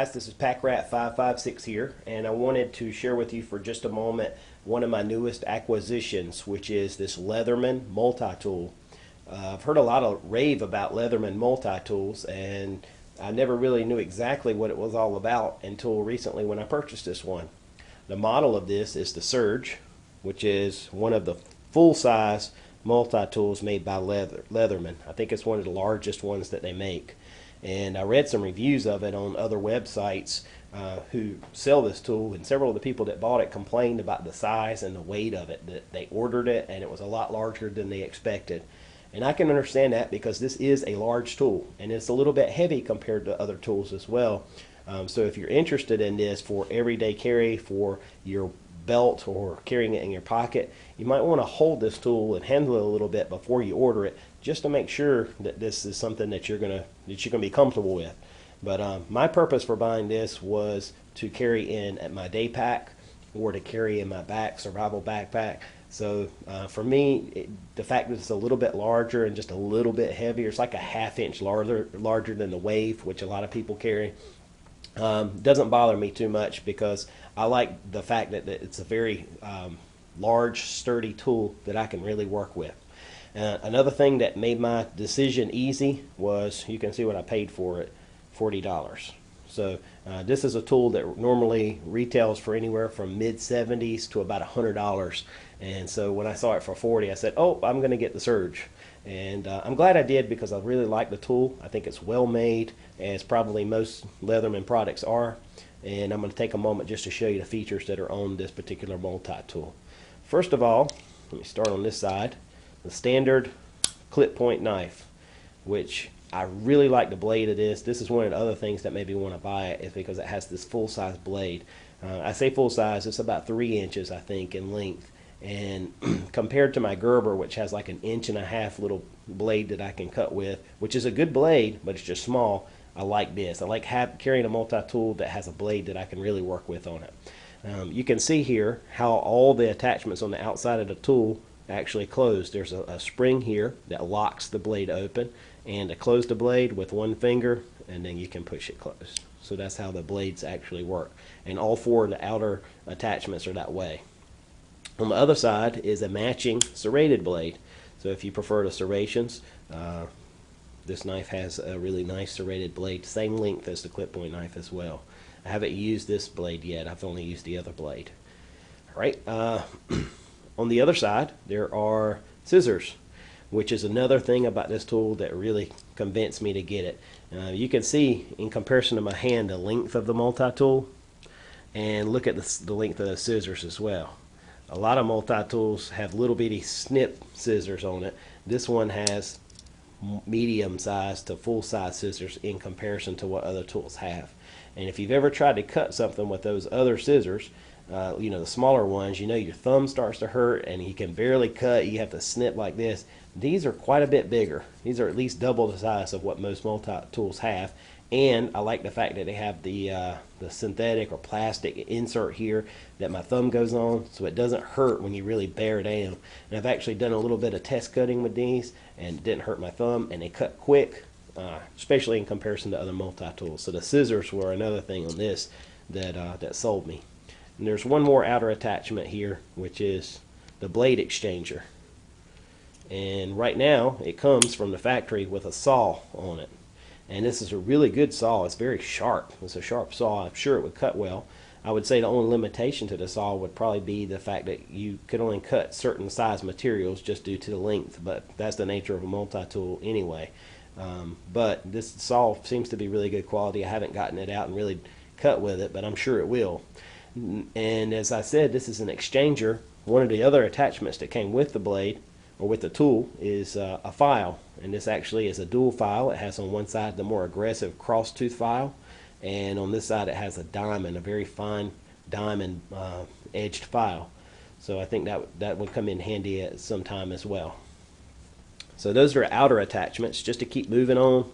guys, this is PackRat556 here, and I wanted to share with you for just a moment one of my newest acquisitions, which is this Leatherman multi-tool. I've heard a lot of rave about Leatherman multi-tools, and I never really knew exactly what it was all about until recently when I purchased this one. The model of this is the Surge, which is one of the full-size multi-tools made by Leatherman. I think it's one of the largest ones that they make. And I read some reviews of it on other websites who sell this tool, and several of the people that bought it complained about the size and the weight of it, that they ordered it and it was a lot larger than they expected. And I can understand that because this is a large tool and it's a little bit heavy compared to other tools as well. So if you're interested in this for everyday carry, for your belt or carrying it in your pocket, you might want to hold this tool and handle it a little bit before you order it, just to make sure that this is something that you're gonna be comfortable with. But my purpose for buying this was to carry in at my day pack or to carry in my survival backpack. So for me, the fact that it's a little bit larger and just a little bit heavier, it's like a ½ inch larger than the Wave, which a lot of people carry, doesn't bother me too much, because I like the fact that it's a very large, sturdy tool that I can really work with. Another thing that made my decision easy was, you can see what I paid for it, $40. So this is a tool that normally retails for anywhere from mid-70s to about $100. And so when I saw it for $40, I said, oh, I'm going to get the Surge. And I'm glad I did, because I really like the tool. I think it's well made, as probably most Leatherman products are. And I'm going to take a moment just to show you the features that are on this particular multi-tool. First of all, let me start on this side. The standard clip point knife, which I really like the blade of this. This is one of the other things that made me want to buy it, is because it has this full-size blade. I say full-size, it's about 3 inches, I think, in length. And compared to my Gerber, which has like an 1.5 inch little blade that I can cut with, which is a good blade, but it's just small, I like this. I like carrying a multi-tool that has a blade that I can really work with on it. You can see here how all the attachments on the outside of the tool actually close. There's a spring here that locks the blade open, and to close the blade with one finger, and then you can push it closed. So that's how the blades actually work. And all 4 of the outer attachments are that way. On the other side is a matching serrated blade. So if you prefer the serrations, this knife has a really nice serrated blade, same length as the clip point knife as well. I haven't used this blade yet, I've only used the other blade. Alright, on the other side there are scissors, which is another thing about this tool that really convinced me to get it. You can see in comparison to my hand the length of the multi-tool, and look at the length of the scissors as well. A lot of multi-tools have little bitty snip scissors on it. This one has medium size to full size scissors in comparison to what other tools have. And if you've ever tried to cut something with those other scissors, you know, the smaller ones, you know, your thumb starts to hurt and you can barely cut, you have to snip like this. These are quite a bit bigger. These are at least double the size of what most multi-tools have. And I like the fact that they have the synthetic or plastic insert here that my thumb goes on, so it doesn't hurt when you really bear down. And I've actually done a little bit of test cutting with these, and it didn't hurt my thumb, and they cut quick, especially in comparison to other multi-tools. So the scissors were another thing on this that sold me. And there's one more outer attachment here, which is the blade exchanger. And right now it comes from the factory with a saw on it. And this is a really good saw. It's very sharp. It's a sharp saw. I'm sure it would cut well. I would say the only limitation to the saw would probably be the fact that you could only cut certain size materials just due to the length, but that's the nature of a multi-tool anyway. But this saw seems to be really good quality. I haven't gotten it out and really cut with it, but I'm sure it will. And as I said, this is an exchanger. One of the other attachments that came with the blade, or with the tool, is a file. And this actually is a dual file. It has on one side the more aggressive cross tooth file, and on this side it has a diamond, a very fine diamond edged file. So I think that would come in handy at some time as well. So those are outer attachments. Just to keep moving on,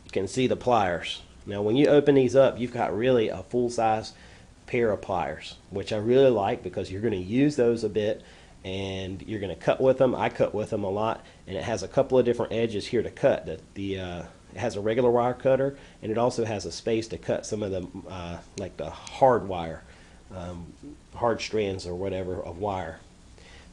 you can see the pliers. Now when you open these up, you've got really a full-size pair of pliers, which I really like, because you're going to use those a bit and you're going to cut with them. I cut with them a lot, and it has a couple of different edges here to cut. The It has a regular wire cutter, and it also has a space to cut some of the like the hard wire, hard strands or whatever of wire.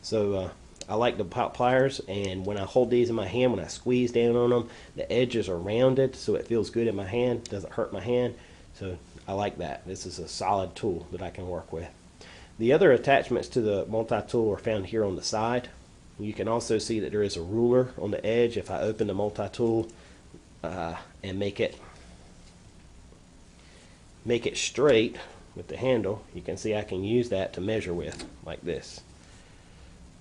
So I like the pliers, and when I hold these in my hand, when I squeeze down on them, the edges are rounded, so it feels good in my hand, doesn't hurt my hand. So I like that. This is a solid tool that I can work with. The other attachments to the multi-tool are found here on the side. You can also see that there is a ruler on the edge. If I open the multi-tool and make it straight with the handle, you can see I can use that to measure with, like this.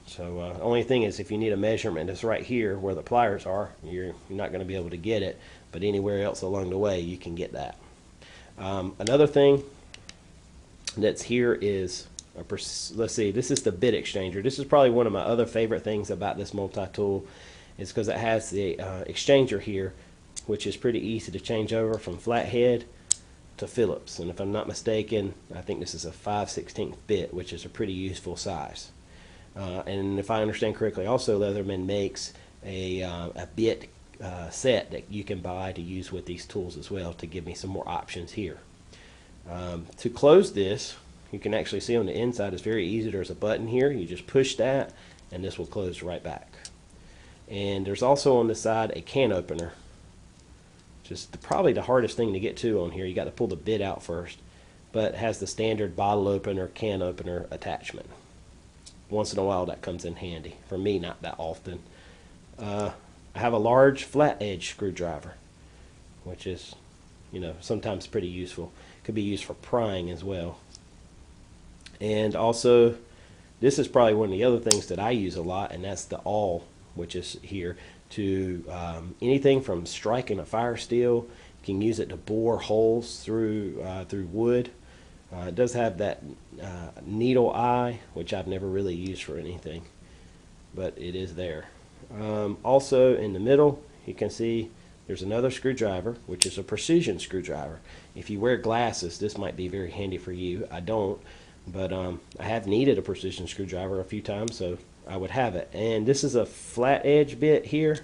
So only thing is, if you need a measurement, it's right here where the pliers are. You're not going to be able to get it, but anywhere else along the way you can get that. Another thing that's here is, let's see, this is the bit exchanger. This is probably one of my other favorite things about this multi-tool, is because it has the exchanger here, which is pretty easy to change over from flathead to Phillips. And if I'm not mistaken, I think this is a 5/16 bit, which is a pretty useful size. And if I understand correctly, also Leatherman makes a bit set that you can buy to use with these tools as well, to give me some more options here. To close this, you can actually see on the inside it's very easy. There's a button here. You just push that and this will close right back. And there's also on the side a can opener. Just probably the hardest thing to get to on here. You got to pull the bit out first, but it has the standard bottle opener, can opener attachment. Once in a while that comes in handy. For me, not that often. I have a large flat edge screwdriver, which is, you know, sometimes pretty useful. Could be used for prying as well. And also, this is probably one of the other things that I use a lot, and that's the awl, which is here to anything from striking a fire steel. You can use it to bore holes through wood. It does have that needle eye, which I've never really used for anything, but it is there. Also in the middle, you can see there's another screwdriver, which is a precision screwdriver. If you wear glasses, this might be very handy for you. I don't, but I have needed a precision screwdriver a few times, so I would have it. And this is a flat edge bit here,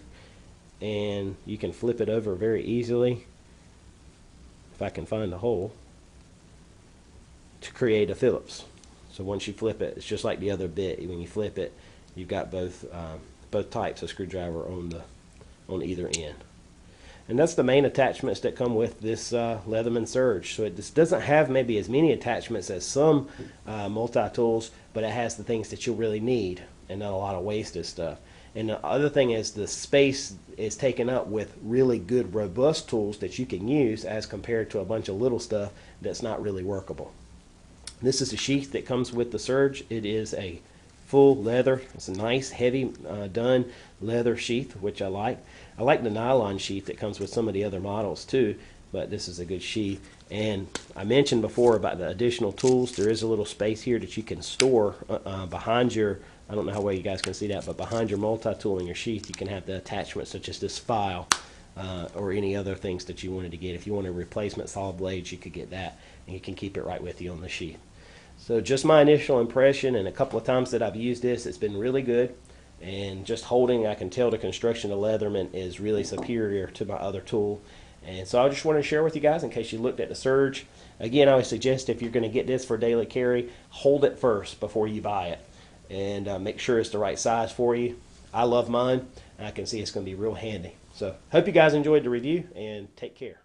and you can flip it over very easily, if I can find the hole, to create a Phillips. So once you flip it, it's just like the other bit. When you flip it, you've got both types of screwdriver on either end. And that's the main attachments that come with this Leatherman Surge. So it just doesn't have maybe as many attachments as some multi-tools, but it has the things that you'll really need and not a lot of wasted stuff. And the other thing is the space is taken up with really good, robust tools that you can use, as compared to a bunch of little stuff that's not really workable. This is a sheath that comes with the Surge. It is a full leather. It's a nice, heavy, done leather sheath, which I like. I like the nylon sheath that comes with some of the other models too, but this is a good sheath. And I mentioned before about the additional tools. There is a little space here that you can store behind your, I don't know how well you guys can see that, but behind your multi-tool in your sheath, you can have the attachments such as this file or any other things that you wanted to get. If you want a replacement saw blades, you could get that, and you can keep it right with you on the sheath. So just my initial impression, and a couple of times that I've used this, it's been really good. And just holding, I can tell the construction of Leatherman is really superior to my other tool. And so I just wanted to share with you guys in case you looked at the Surge. Again, I would suggest if you're going to get this for daily carry, hold it first before you buy it. And make sure it's the right size for you. I love mine, and I can see it's going to be real handy. So hope you guys enjoyed the review, and take care.